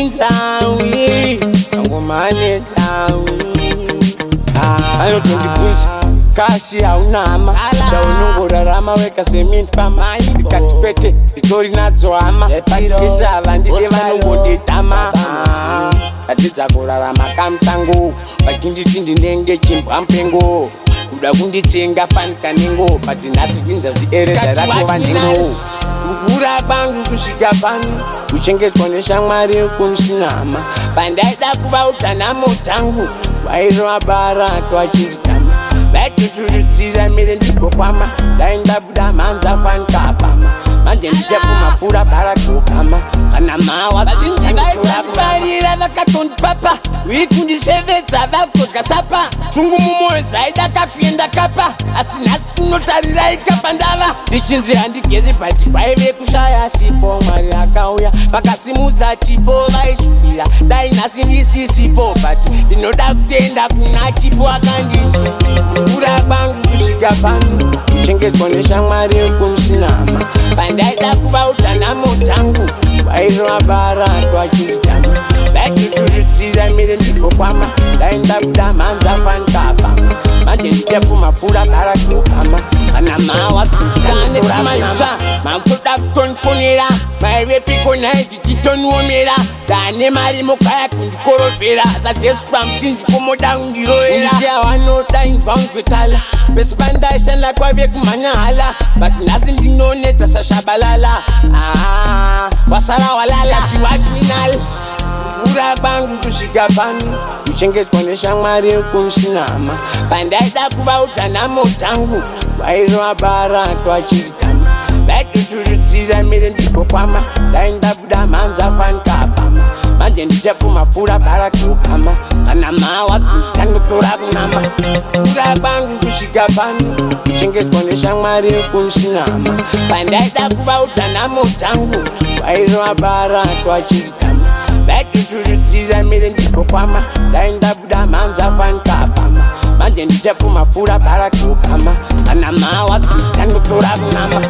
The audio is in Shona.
Nzawi, angomane nzawi. Ayo tondibunzi, kashi haunama chaunongorarama weka semint pamai ndikati kwete nditori nadzo hama pati vese ava ndide vanongonditama atidza kurarama kamusango vachinditi ndinenge chimbwa mupengo kuda kunditenga fanika nengo but nhasi kwinza ziereda ratova nhengo kukura kwangu kusvika pano kuchengetwa neshamwari kunsinama pandaida kuva utsanamo dzangu vairova bara twachinditama vaitoturudzira mire ndikokwama ndaindabuda mhanza fanikapama manje ndichapumapfuura bara kokama kana mawa vazhinji vaisandifarira vakatondipapa vikundisevedza vakodya sapa tungu mumwoyo dzaida kakuenda kapa asi nhasi tunotarira ikapa ndava ndichinzi handigezi bati kwaive kushaya sipo mwari akauya vakasimudza chipo vaisvukira dai nhasi ndisisipo but ndinoda kutenda kuna chipo akandisi kukura kwangu kusvika pano kuchengetwa neshamwari kunsinama pandaida kuva utsanamo dzangu vairova bara twachinditama vaitoturudzira mire ndikokwama ndaindabuda mhanza fanikapama manje ndichapumapfuura bara kokama kana mawa kutanetoramanisa makuda kutondifonera maive piko nai tichitoniomera ndane mari mukaya kundikorofera sajesu pamuti ndikomoda kundirovera ndiavanodaingwa ngwetala pesi pandaishanda kwaive kumhanya hala but nhasi ndinonedza sashabalala wasara walala chiwachminal kukura kwangu kusvika pano kuchengetwa neshamwari kunsinama pandaida kuva utsanamo dzangu vairova bara twachinditama vaitoturudzira mire ndikokwama ndaindabuda mhanza fanikapama manje ndichapumapfuura bara kokama kana mawa kunditanotora kunama kukura kwangu kusvika pano kuchengetwa neshamwari kunsinama pandaida kuva utsanamo dzangu vairova bara twachinditama vaitoturudzira mire ndikokwama ndaindabuda mhanza fanikapama manje ndichapumapfuura bara kokama kana mawa kunditanotora kunama